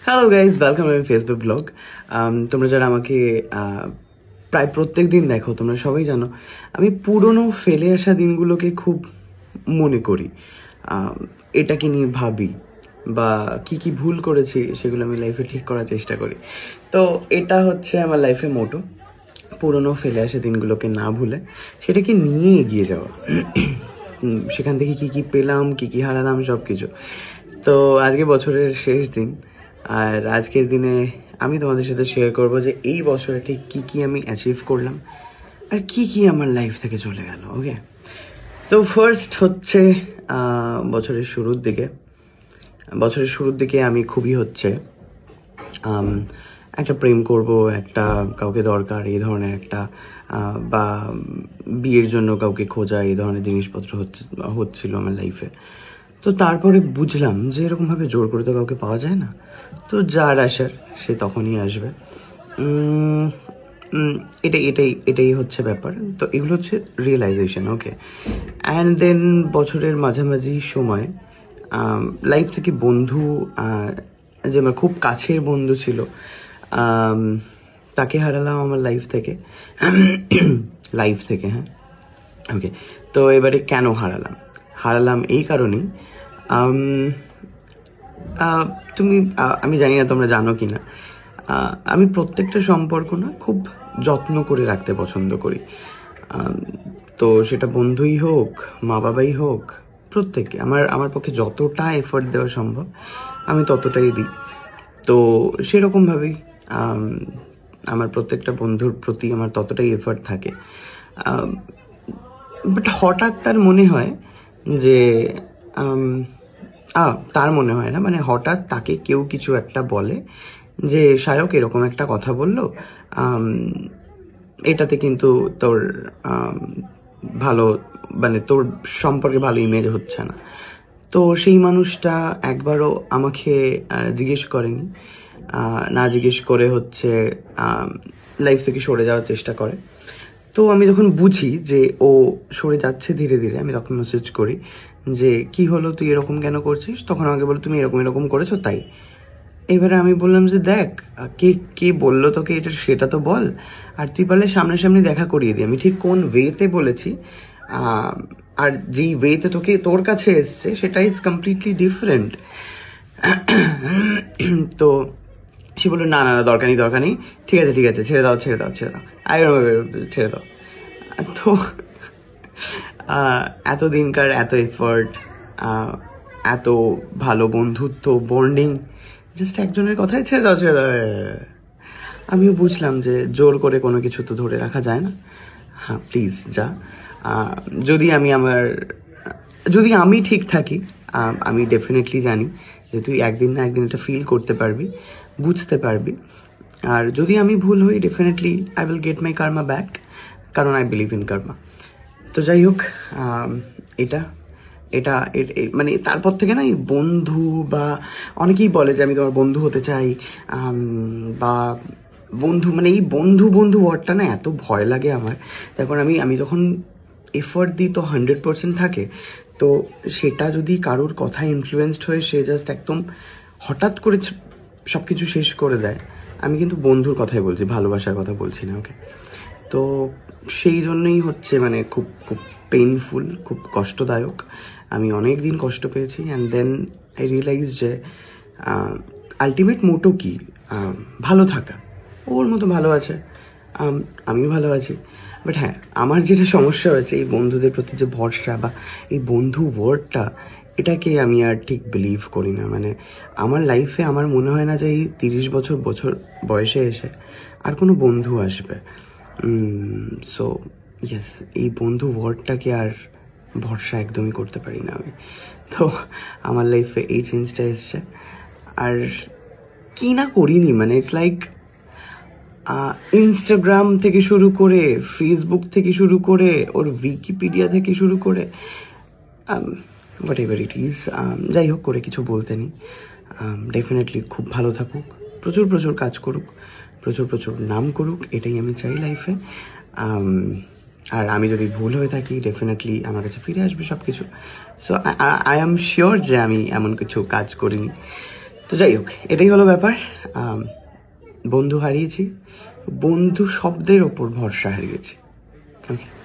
Hello guys, welcome my Facebook blog. তোমরা যারা আমাকে প্রায় প্রত্যেক দিন দেখো, তোমরা সবাই জানো আমি পুরনো ফেলে আসা দিনগুলোকে খুব মনে করি, এটাকে নিয়ে ভাবি বা কি কি ভুল করেছি সেগুলো আমি লাইফে ঠিক করার চেষ্টা করি। তো এটা হচ্ছে আমার লাইফে মোটো, পুরনো ফেলে আসা দিনগুলোকে না ভুলে সেটাকে নিয়ে এগিয়ে যাওয়া। সেখান থেকে কি কি পেলাম, কি কি হারালাম, সব কিছু। তো আজকে বছরের শেষ দিন, আর আজকের দিনে আমি তোমাদের সাথে শেয়ার করব যে এই বছরে ঠিক কি কি আমি অ্যাচিভ করলাম আর কি কি আমার লাইফ থেকে চলে গেল। ওকে, তো ফার্স্ট হচ্ছে বছরের শুরুর দিকে আমি খুবই হচ্ছে একটা প্রেম করব, একটা কাউকে দরকার, এই ধরনের একটা বা বিয়ের জন্য কাউকে খোঁজা, এই ধরনের জিনিসপত্র হচ্ছিল আমার লাইফে। তো তারপরে বুঝলাম যে এরকমভাবে জোর করে তো কাউকে পাওয়া যায় না, তো যার আসার সে তখনই আসবে। এটাই হচ্ছে ব্যাপার। তো এগুলো হচ্ছে রিয়েলাইজেশন। ওকে, অ্যান্ড দেন বছরের মাঝামাঝি সময় লাইফ থেকে বন্ধু, যে আমার খুব কাছের বন্ধু ছিল, তাকে হারালাম আমার লাইফ থেকে। হ্যাঁ, ওকে। তো এবারে কেন হারালাম এই কারণেই, আমি জানি না তোমরা জানো কিনা, আমি প্রত্যেকটা সম্পর্ক না খুব যত্ন করে রাখতে পছন্দ করি। তো সেটা বন্ধুই হোক, মা বাবাই হোক, প্রত্যেককে আমার পক্ষে যতটা এফোর্ট দেওয়া সম্ভব আমি ততটাই দিই। তো সেরকমভাবেই আমার প্রত্যেকটা বন্ধুর প্রতি আমার ততটাই এফোর্ট থাকে। বাট হঠাৎ তার মনে হয় যে তার মনে হয় না, মানে হঠাৎ তাকে কেউ কিছু একটা বলে যে সায়ক এরকম একটা কথা বললো, এটাতে কিন্তু তোর ভালো, মানে তোর সম্পর্কে ভালো ইমেজ হচ্ছে না। তো সেই মানুষটা একবারও আমাকে জিজ্ঞেস করেনি, না জিজ্ঞেস করে হচ্ছে লাইফ থেকে সরে যাওয়ার চেষ্টা করে। তো আমি যখন বুঝি যে ও সরে যাচ্ছে ধীরে ধীরে, আমি তখন মেসেজ করি যে কি হলো, তুই এরকম কেন করছিস? তখন আমাকে বলো তুমি এরকম করেছো তাই। এবারে আমি বললাম যে দেখ, কে বললো তোকে এটা, সেটা তো বল, আর তুই পারলে সামনাসামনি দেখা করিয়ে দিই। আমি ঠিক কোন ওয়েতে বলেছি আর যেই ওয়েতে তোর কাছে এসছে সেটা ইজ কমপ্লিটলি ডিফারেন্ট। তো সে বললো না দরকার নেই, ঠিক আছে ছেড়ে দাও, ছেড়ে দাও। তো এতদিনকার এত এফোর্ট, এত ভালো বন্ধুত্ব, বন্ডিং, জাস্ট একজনের কথাই ছেড়ে দাও। আমিও বুঝলাম যে জোর করে কোনো কিছু তো ধরে রাখা যায় না। হ্যাঁ প্লিজ যা। যদি আমি ঠিক থাকি, আমি ডেফিনেটলি জানি যে তুই একদিন না একদিন এটা ফিল করতে পারবি, বুঝতে পারবি। আর যদি আমি ভুল হই, definitely I will get my karma back, কারণ আই বিলিভ ইন কার্মা। তো যাই হোক, এটা মানে তারপর থেকে না এই বন্ধু, বা অনেকেই বলে যে আমি তোমার বন্ধু হতে চাই, বা বন্ধু, মানে এই বন্ধু ওয়ার্ডটা না এত ভয় লাগে আমার। তারপর আমি যখন এফোর্ট দিই তো 100% থাকে। তো সেটা যদি কারোর কথায় ইনফ্লুয়েন্সড হয়ে সে জাস্ট একদম হঠাৎ করে সবকিছু শেষ করে দেয়, আমি কিন্তু বন্ধুর কথাই বলছি, ভালোবাসার কথা বলছি না। ওকে, তো সেই জন্যই হচ্ছে মানে খুব খুব পেইনফুল, খুব কষ্টদায়ক। আমি অনেক দিন কষ্ট পেয়েছি, অ্যান্ড দেন আই রিয়েলাইজ যে আলটিমেট মোটো কি, ভালো থাকা। ওর মতো ভালো আছে, আমিও ভালো আছি। বাট হ্যাঁ, আমার যেটা সমস্যা হয়েছে এই বন্ধুদের প্রতি যে ভরসা, বা এই বন্ধু ওয়ার্ডটা, এটাকে আমি আর ঠিক বিলিভ করি না। মানে আমার লাইফে আমার মনে হয় না যে এই 30 বছর বয়সে এসে আর কোনো বন্ধু আসবে। সো ইয়েস, এই বন্ধু ওয়ার্ডটাকে আর ভরসা একদমই করতে পারি না আমি। তো আমার লাইফে এই চেঞ্জটা এসছে। আর কি না করিনি, মানে ইটস লাইক ইনস্টাগ্রাম থেকে শুরু করে, ফেসবুক থেকে শুরু করে, ওর উইকিপিডিয়া থেকে শুরু করে, হোয়াট এভার ইট ইজ, যাই হোক, করে কিছু বলতে নেই। ডেফিনেটলি খুব ভালো থাকুক, প্রচুর কাজ করুক, প্রচুর নাম করুক, এটাই আমি চাই লাইফে। আর আমি যদি ভুল হয়ে থাকি, ডেফিনেটলি আমার কাছে ফিরে আসবে সব কিছু। সো আই এম শিওর যে আমি এমন কিছু কাজ করিনি। তো যাই হোক, এটাই হলো ব্যাপার। বন্ধু হারিয়েছি, বন্ধু শব্দের ওপর ভরসা হারিয়েছি। ওকে।